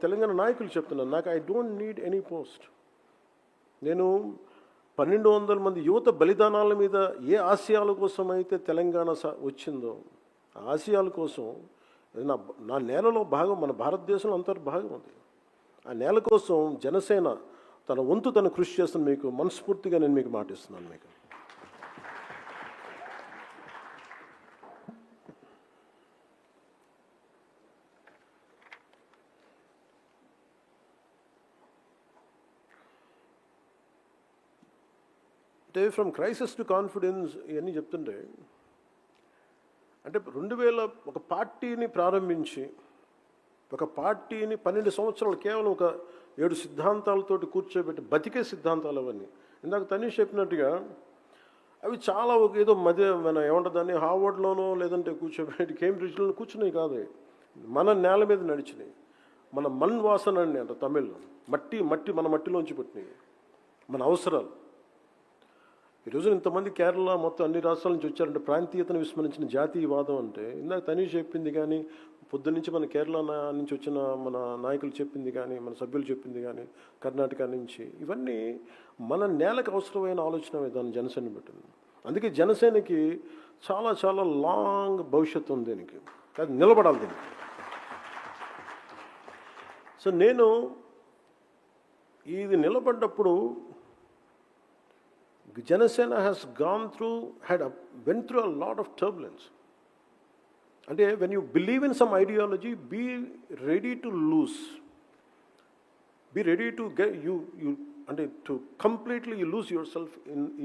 తెలంగాణ నాయకులు చెప్తున్నాను, నాకు I don't need any post. నేను 1200 మంది యువత బలిదానాల మీద ఏ ఆశయాల కోసం అయితే తెలంగాణ వచ్చిందో ఆ ఆశయాల కోసం నా నేలలో భాగం, మన భారతదేశంలో అంతర్భాగం ఉంది. ఆ నేల కోసం జనసేన తన వంతు తను కృషి చేస్తున్న మీకు మనస్ఫూర్తిగా నేను మీకు మాటిస్తున్నాను. మీకు అంటే ఫ్రమ్ క్రైసిస్ టు కాన్ఫిడెన్స్ ఇవన్నీ చెప్తుంటే, అంటే 2000 ఒక పార్టీని ప్రారంభించి ఒక పార్టీని 12 సంవత్సరాలు కేవలం ఒక 7 సిద్ధాంతాలతోటి కూర్చోబెట్టి బతికే సిద్ధాంతాలు అవన్నీ. ఇందాక తనీష్ చెప్పినట్టుగా అవి చాలా ఏదో మన ఏమంటారు దాన్ని హార్వర్డ్లోనో లేదంటే కూర్చోబెట్టి కేంబ్రిడ్జ్లోనో కూర్చున్నాయి కాదు, మన నేల మీద నడిచినాయి. మన మన్ వాసన అండి అంట తమిళ్లో, మట్టి మన మట్టిలోంచి పుట్టినాయి మన అవసరాలు. ఈరోజు ఇంతమంది కేరళ మొత్తం అన్ని రాష్ట్రాల నుంచి వచ్చారంటే ప్రాంతీయతను విస్మరించిన జాతీయవాదం అంటే ఇందాక తనీష్ చెప్పింది కానీ, పొద్దున్నుంచి మన కేరళ నుంచి వచ్చిన మన నాయకులు చెప్పింది కానీ, మన సభ్యులు చెప్పింది కానీ, కర్ణాటక నుంచి, ఇవన్నీ మన నేలకు అవసరమైన ఆలోచన విధానం జనసేన పెట్టింది. అందుకే జనసేనకి చాలా చాలా లాంగ్ భవిష్యత్తు ఉంది దీనికి, అది నిలబడాలి దీనికి. సో నేను ఇది నిలబడ్డప్పుడు Janasena has went through a lot of turbulence. And when you believe in some ideology, be ready to lose. Be ready to get to completely you lose yourself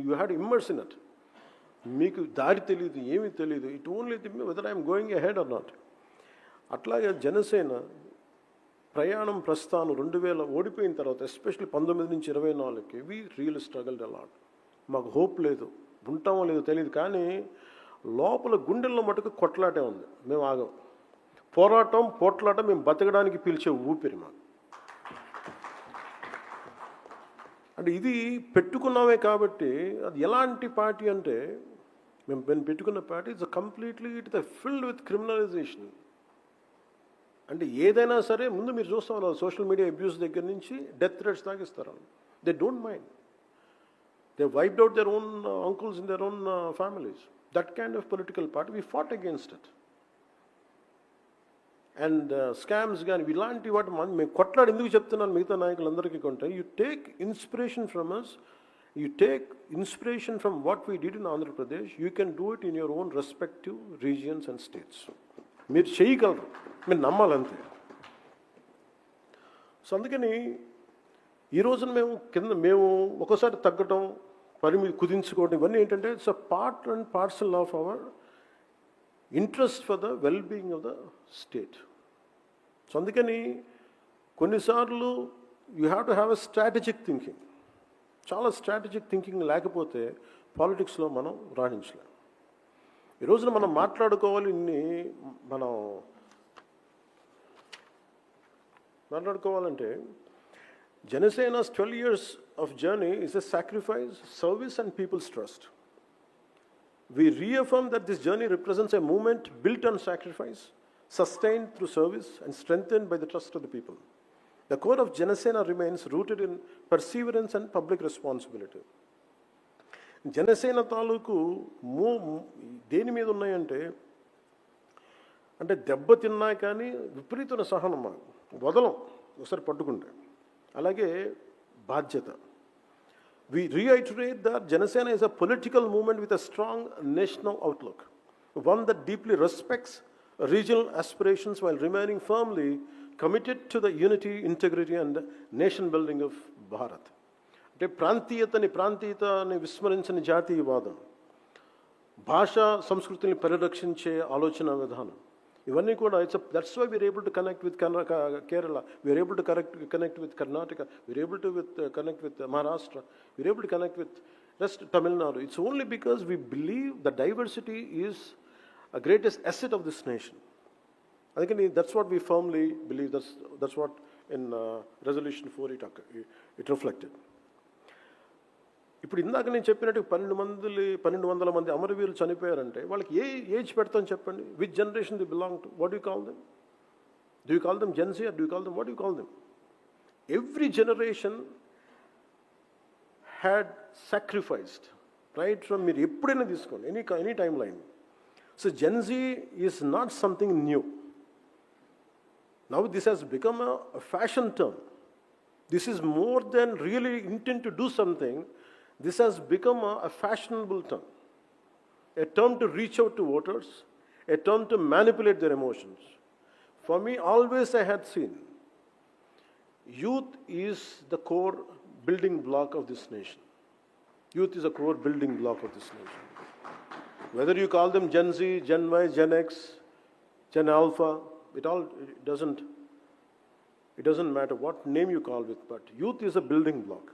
you had to immerse in it. Meeku daari teliyadu, emi teliyadu. It only whether I am going ahead or not. అట్లాగే జనసేన ప్రయాణం ప్రస్థానం 2000 ఓడిపోయిన తర్వాత especially 19 నుంచి 24కి we really struggled a lot. మాకు hope లేదు, ఉంటామో లేదో తెలియదు, కానీ లోపల గుండెల్లో మటుకు కొట్లాటే ఉంది. మేము ఆగం. పోట్లాట మేము బతకడానికి పిలిచే ఊపిరి మాకు. అంటే ఇది పెట్టుకున్నామే కాబట్టి అది ఎలాంటి పార్టీ అంటే మేము పెట్టుకున్న party it's completely it filled with criminalisation. అంటే ఏదైనా సరే ముందు మీరు చూస్తాం సోషల్ మీడియా అబ్యూస్ దగ్గర నుంచి డెత్ థ్రెట్స్ దాకా ఇస్తారు. They don't mind. They wiped out their own uncles in their own families. That kind of political party, we fought against it. And scams కానీ ఇలాంటి వాటి మేము కొట్లాడి ఎందుకు చెప్తున్నాను మిగతా నాయకులందరికీ కొంటే, you take inspiration from us, you take inspiration from what we did in Andhra Pradesh, you can do it in your own respective regions and states. మీరు చేయగలరు, మీరు నమ్మాలంతే. సో అందుకని ఈ రోజున మేము ఒకసారి తగ్గటం, పరిమితి కుదించుకోవడం, ఇవన్నీ ఏంటంటే it's a part and parcel of our interest for the well being of the state. So అందుకని కొన్నిసార్లు you have to have a strategic thinking. చాలా స్ట్రాటజిక్ థింకింగ్ లేకపోతే పాలిటిక్స్లో మనం రాణించలేం. ఈ రోజున మనం మాట్లాడుకోవాలి మనం మాట్లాడుకోవాలంటే Janasena's 12 years of journey is a sacrifice, service, and people's trust. We reaffirm that this journey represents a movement built on sacrifice, sustained through service, and strengthened by the trust of the people. The core of Janasena remains rooted in perseverance and public responsibility. Janasena తాలూకు దేని మీద ఉన్నాయంటే అంటే దెబ్బతిన్నా కానీ విపరీతమైన సహనం వదలం ఒకసారి పట్టుకుంటే అలాగే బాధ్యత. We reiterate that Janasena is a political movement with a strong national outlook, one that deeply respects regional aspirations while remaining firmly committed to the unity, integrity, and nation building of Bharat. అంటే ప్రాంతీయతని విస్మరించని జాతీయవాదం, భాషా సంస్కృతిని పరిరక్షించే ఆలోచన విధానం, ఇవన్నీ కూడా that's why we're able to connect with Kerala, we're able to connect with Karnataka, we're able to connect with Maharashtra, we're able to connect with rest Tamil Nadu. It's only because we believe the diversity is a greatest asset of this nation. I think that's what we firmly believe. That's what in resolution 4 it reflected. ఇప్పుడు ఇందాక నేను చెప్పినట్టు 1200 మంది అమరవీరులు చనిపోయారంటే వాళ్ళకి ఏ age పెడతాం చెప్పండి? Which generation they belong to? What you call them? Do you call them Gen Z or do you call them what you call them? Every generation had sacrificed right from, మీరు ఎప్పుడైనా తీసుకోండి any timeline. So Gen Z is not something new. Now this has become a fashion term. This is more than really intent to do something. This has become a fashionable term. A term to reach out to voters, a term to manipulate their emotions. For me, always I had seen youth is the core building block of this nation. Youth is a core building block of this nation. Whether you call them Gen Z, Gen Y, Gen X, Gen Alpha, it doesn't matter what name you call it, but youth is a building block.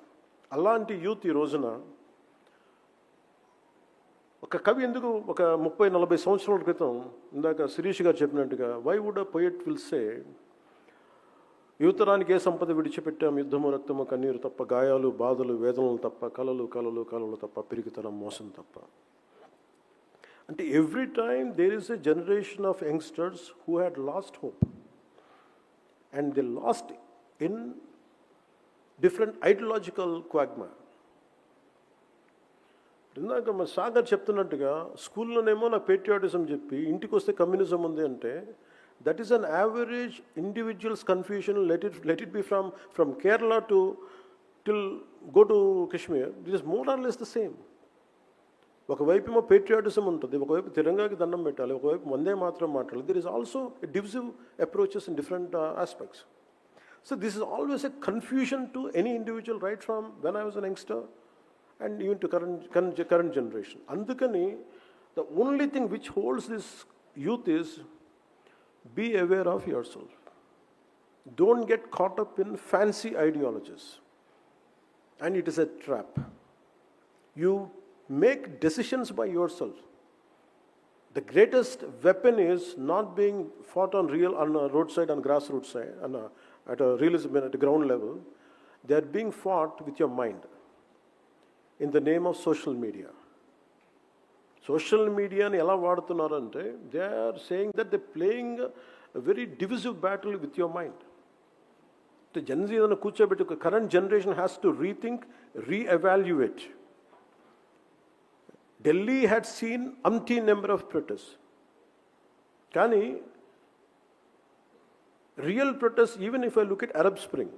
అలాంటి youth ఈ రోజున ఒక కవి ఎందుకు ఒక 30-40 సంవత్సరాల క్రితం ఇందాక శిరీష్ గారు చెప్పినట్టుగా why would a poet will say, యువతరానికి ఏ సంపద విడిచిపెట్టాం, యుద్ధము రక్తము కన్నీరు తప్ప, గాయాలు బాధలు వేదనలు తప్ప, కలలు కలలు కలలు తప్ప, పిరికితనం మోసం తప్ప. అంటే every time there is a generation of youngsters who had lost hope and they lost in different ideological quagmire. ఇందాక మన సాగర్ చెప్తున్నట్టుగా స్కూల్లోనేమో నాకు పేట్రియాటిజం చెప్పి ఇంటికి వస్తే కమ్యూనిజం ఉంది అంటే that is an average individuals confusion. Let it be from Kerala to till go to Kashmir, this is more or less the same. ఒకవైపు ఏమో పేట్రియాటిజం ఉంటుంది, ఒకవైపు తిరంగాకి దండం పెట్టాలి, ఒకవైపు వందే మాత్రం మాట్లాడాలి. There is also divisive approaches in different aspects. So this is always a confusion to any individual right from when I was an youngster and even to current generation. అందుకని the only thing which holds this youth is be aware of your self. Don't get caught up in fancy ideologies and it is a trap. You make decisions by yourself. The greatest weapon is not being fought on a roadside, on grassroots side, at a realism, at a ground level. They are being fought with your mind in the name of social media. Social media ni ela vadutunnarante, they are saying that they're playing a very divisive battle with your mind. The Gen Z is కూర్చోబెట్టి current generation has to rethink, re-evaluate. Delhi had seen umpteen number of protests. Kani, real protests, even if I look at Arab Spring,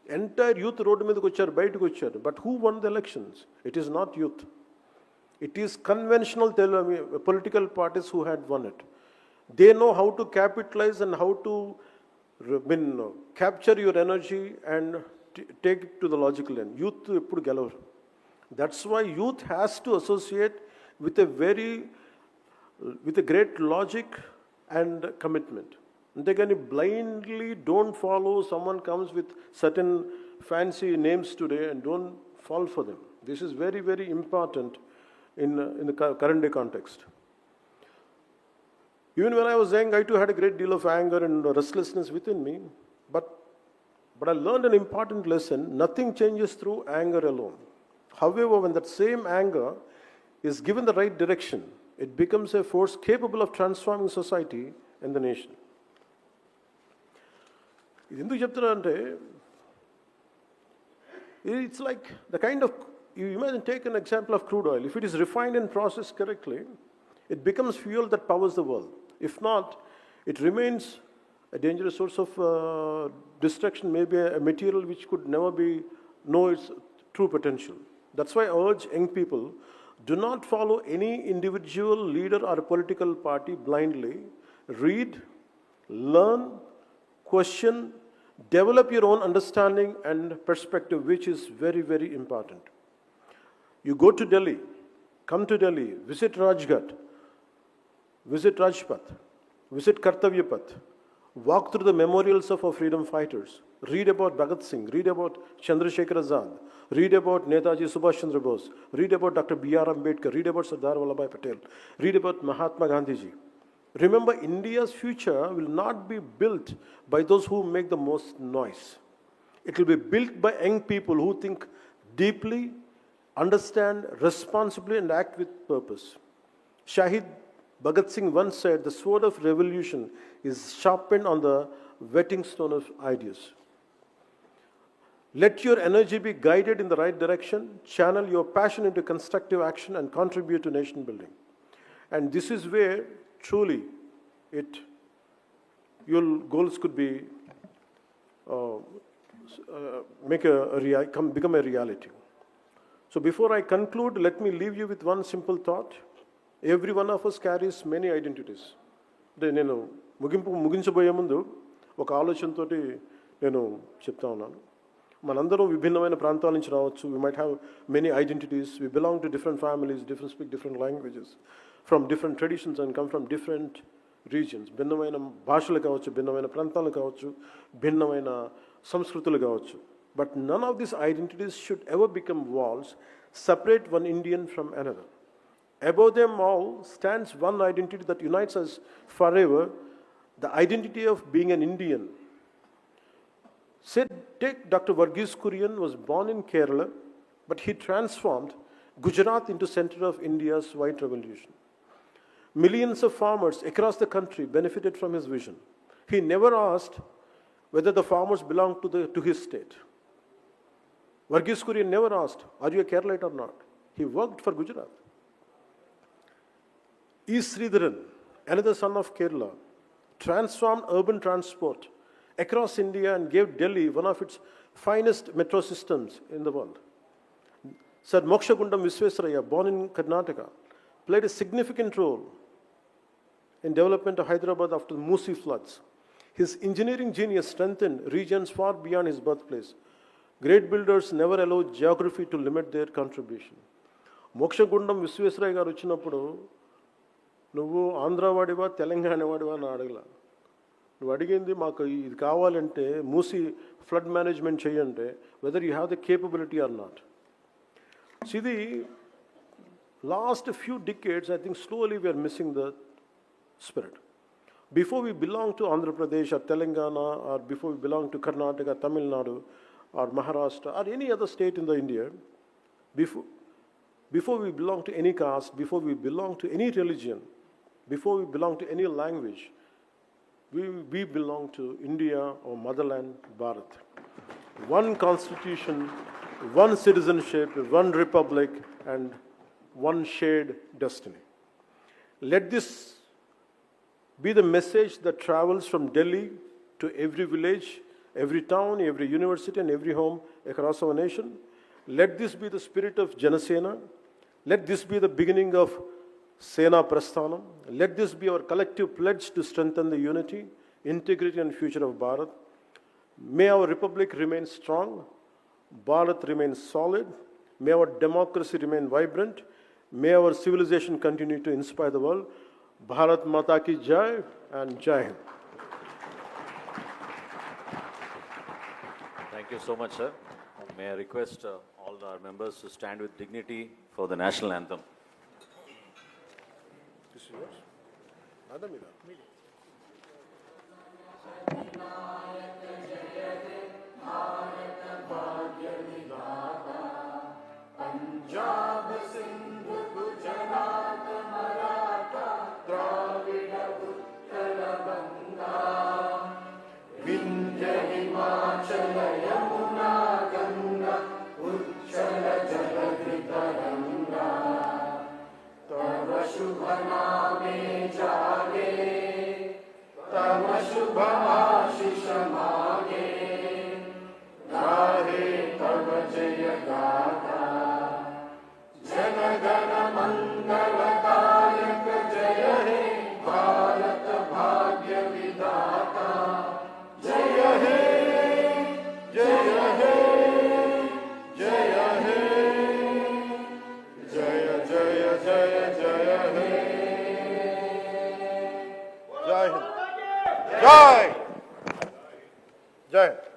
entire youth road medaku vacharu, bayataku vacharu. But who won the elections? It is not youth. It is conventional political parties who had won it. They know how to capitalize and how to capture your energy and take it to the logical end. Youth eppudu gelavaru. That's why youth has to associate with a great logic and commitment. Antegani blindly don't follow someone comes with certain fancy names today and don't fall for them. This is very, very important in the current day context. Even when I was young, I too had a great deal of anger and restlessness within me. But But I learned an important lesson. Nothing changes through anger alone. However, when that same anger is given the right direction, it becomes a force capable of transforming society and the nation. ఇది ఎందుకు చెప్తున్నా అంటే it's like the kind of, you imagine, take an example of crude oil. If it is refined and processed correctly, it becomes fuel that powers the world. If not, it remains a dangerous source of destruction, maybe a material which could never know its true potential. That's why I urge young people, do not follow any individual leader or political party blindly. Read, learn, question, develop your own understanding and perspective, which is very, very important. You go to Delhi, come to Delhi, visit Rajghat, visit Rajpath, visit Kartavya Path, walk through the memorials of our freedom fighters, read about Bhagat Singh, read about Chandrasekhar Azad, read about Netaji Subhash Chandra Bose, read about Dr. B.R. Ambedkar, read about Sardar Vallabhbhai Patel, read about Mahatma Gandhi ji. Remember, India's future will not be built by those who make the most noise. It will be built by young people who think deeply, understand responsibly, and act with purpose. Shahid Bhagat Singh once said, the sword of revolution is sharpened on the whetting stone of ideas. Let your energy be guided in the right direction, channel your passion into constructive action, and contribute to nation building. And this is where truly your goals could be become a reality. So before I conclude, let me leave you with one simple thought. Every one of us carries many identities. నేను ముగించబోయే ముందు ఒక ఆలోచనతోటి నేను చెప్తా ఉన్నాను. మనందరం విభిన్నమైన ప్రాంతాల నుంచి రావచ్చు. We might have many identities. We belong to different families, speak different languages, from different traditions, and come from different regions. భిన్నమైన భాషలు కావచ్చు, భిన్నమైన ప్రాంతాలు కావచ్చు, భిన్నమైన సంస్కృతులు కావచ్చు. But none of these identities should ever become walls, separate one Indian from another. Above them all stands one identity that unites us forever, the identity of being an Indian. Take Dr. Varghese Kurian was born in Kerala, but he transformed Gujarat into center of India's white revolution. Millions of farmers across the country benefited from his vision. He never asked whether the farmers belonged to his state. Varghese Kurian never asked, are you a Keralite or not? He worked for Gujarat. E. Sridharan, another son of Kerala, transformed urban transport across India and gave Delhi one of its finest metro systems in the world. Sir Mokshagundam Visvesvaraya, born in Karnataka, played a significant role in development of Hyderabad after the Musi floods. His engineering genius strengthened regions far beyond his birthplace. Great builders never allow geography to limit their contribution. Mokshagundam Visvesvaraya garu vachinappudu నువ్వు ఆంధ్రవాడివా తెలంగాణవాడివా అని అడగల. నువ్వు అడిగింది మాకు ఇది కావాలంటే Musi flood management చేయంటే whether you have the capability or not. So ఇది last few decades I think slowly we're missing the spirit. Before we belong to Andhra Pradesh or Telangana or before we belong to Karnataka, Tamil Nadu or Maharashtra or any other state in the India, before we belong to any caste, before we belong to any religion, before we belong to any language, we belong to India or motherland, Bharat. One constitution, one citizenship, one republic, and one shared destiny. Let this be the message that travels from Delhi to every village, every town, every university, and every home across our nation. Let this be the spirit of Janasena. Let this be the beginning of Sena Prasthanam. Let this be our collective pledge to strengthen the unity, integrity, and future of Bharat. May our republic remain strong, Bharat remain solid, may our democracy remain vibrant, may our civilization continue to inspire the world. Bharat Mata Ki Jai and Jai Hind. Thank you so much, sir. May I request all our members to stand with dignity for the national anthem. This is yours? Adamida. Jai. Jai.